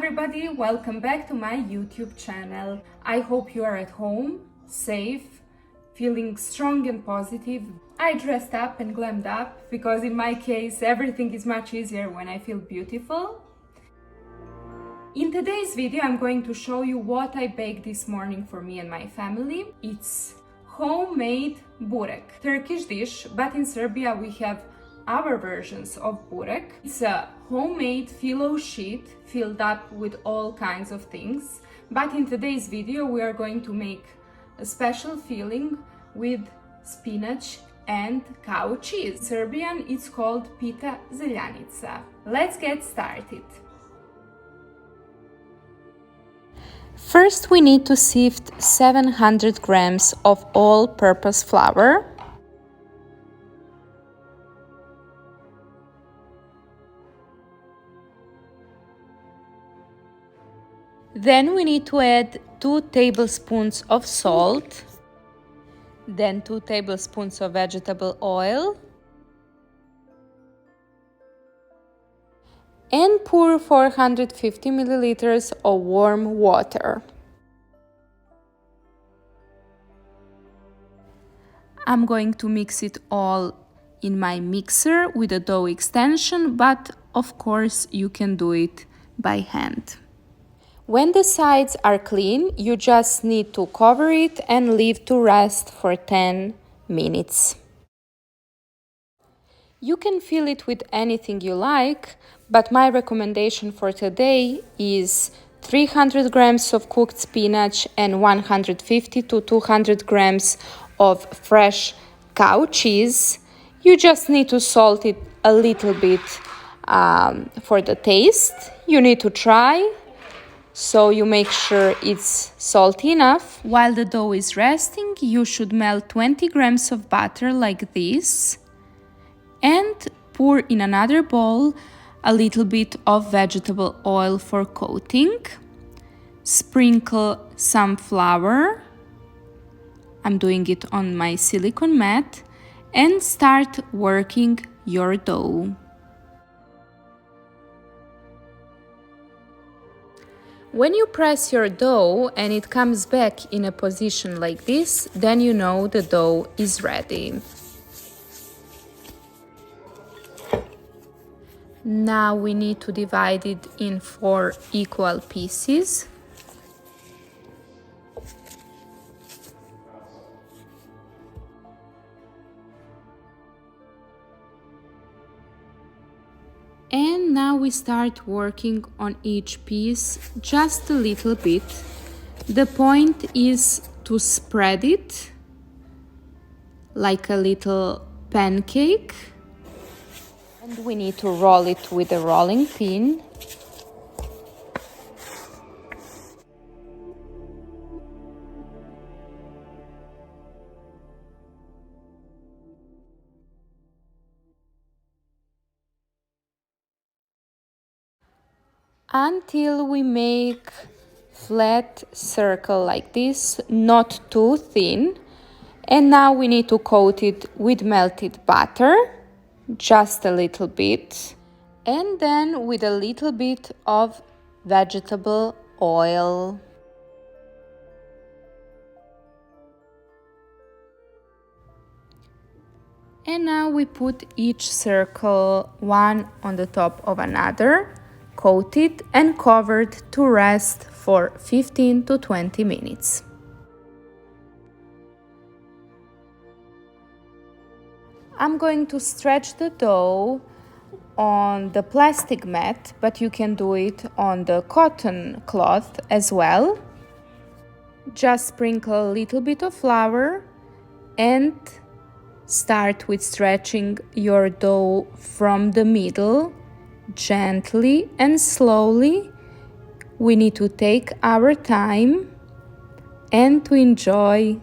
everybody, welcome back to my YouTube channel. I hope you are at home, safe, feeling strong and positive. I dressed up and glammed up because in my case everything is much easier when I feel beautiful. In today's video I'm going to show you what I baked this morning for me and my family. It's homemade burek, Turkish dish, but in Serbia we have our versions of burek. It's a homemade phyllo sheet filled up with all kinds of things, but in today's video we are going to make a special filling with spinach and cow cheese. In Serbian it's called pita Zeljanica. Let's get started. First we need to sift 700 grams of all-purpose flour. Then we need to add 2 tablespoons of salt, then 2 tablespoons of vegetable oil, and pour 450 milliliters of warm water. I'm going to mix it all in my mixer with a dough extension, but of course you can do it by hand. When the sides are clean, you just need to cover it and leave to rest for 10 minutes. You can fill it with anything you like, but my recommendation for today is 300 grams of cooked spinach and 150 to 200 grams of fresh cow cheese. You just need to salt it a little bit for the taste. You need to try, so you make sure it's salty enough. While the dough is resting, you should melt 20 grams of butter like this and pour in another bowl a little bit of vegetable oil for coating. Sprinkle some flour. I'm doing it on my silicone mat and start working your dough. When you press your dough and it comes back in a position like this, then you know the dough is ready. Now we need to divide it in 4 equal pieces. And now we start working on each piece just a little bit. The point is to spread it like a little pancake. And we need to roll it with a rolling pin. Until we make flat circle like this, not too thin. And now we need to coat it with melted butter, just a little bit, and then with a little bit of vegetable oil. And now we put each circle one on the top of another, coated and covered to rest for 15 to 20 minutes. I'm going to stretch the dough on the plastic mat, but you can do it on the cotton cloth as well. Just sprinkle a little bit of flour and start with stretching your dough from the middle. Gently and slowly. We need to take our time and to enjoy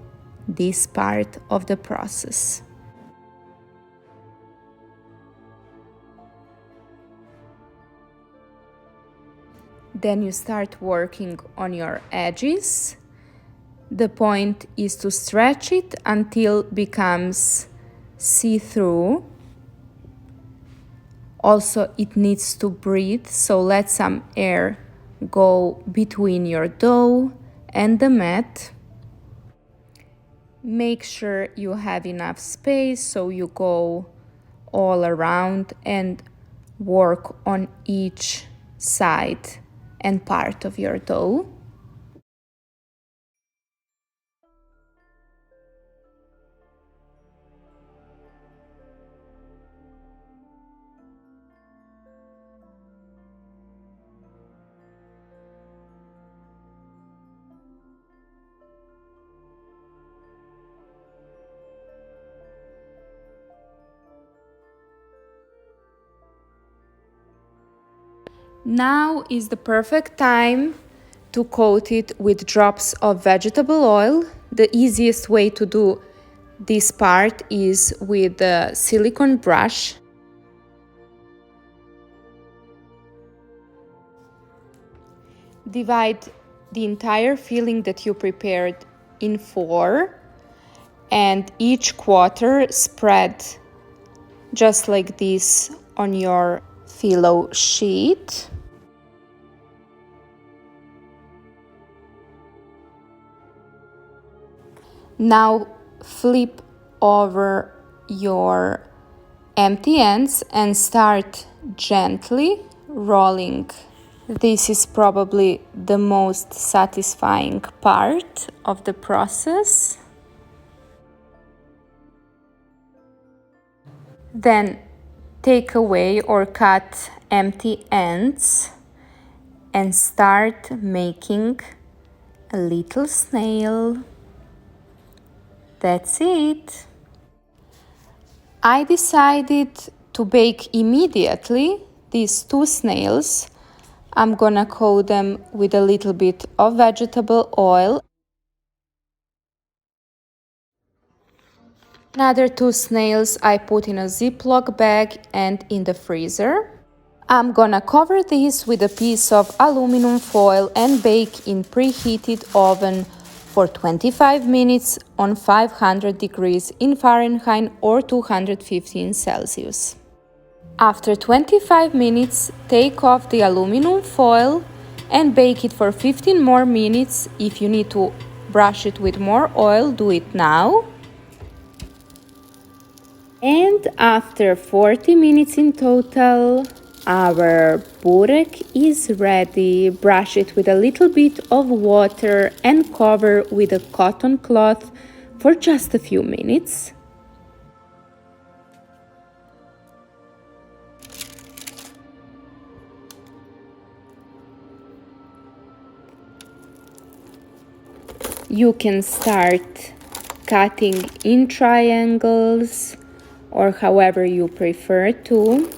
this part of the process. Then you start working on your edges. The point is to stretch it until it becomes see-through. Also, it needs to breathe, so let some air go between your dough and the mat. Make sure you have enough space so you go all around and work on each side and part of your dough. Now is the perfect time to coat it with drops of vegetable oil. The easiest way to do this part is with a silicone brush. Divide the entire filling that you prepared in 4, and each quarter spread just like this on your phyllo sheet. Now flip over your empty ends and start gently rolling. This is probably the most satisfying part of the process. Then take away or cut empty ends and start making a little snail. That's it. I decided to bake immediately these 2 snails. I'm gonna coat them with a little bit of vegetable oil. Another 2 snails I put in a Ziploc bag and in the freezer. I'm gonna cover this with a piece of aluminum foil and bake in preheated oven for 25 minutes on 500 degrees in Fahrenheit or 215 Celsius. After 25 minutes, take off the aluminum foil and bake it for 15 more minutes. If you need to brush it with more oil, do it now. And after 40 minutes in total, our borek is ready. Brush it with a little bit of water and cover with a cotton cloth for just a few minutes. You can start cutting in triangles or however you prefer to.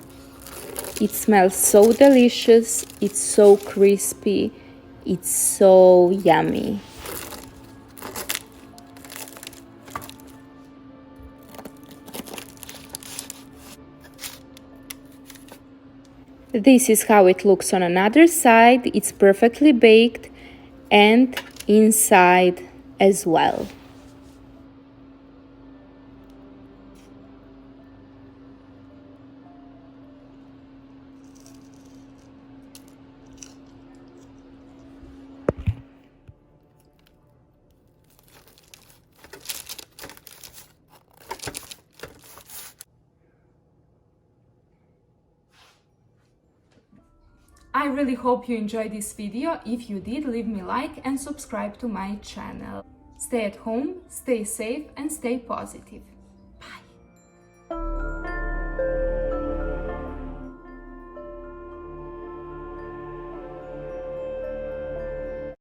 It smells so delicious, it's so crispy, it's so yummy. This is how it looks on another side. It's perfectly baked and inside as well. I really hope you enjoyed this video. If you did, leave me a like and subscribe to my channel. Stay at home, stay safe and stay positive.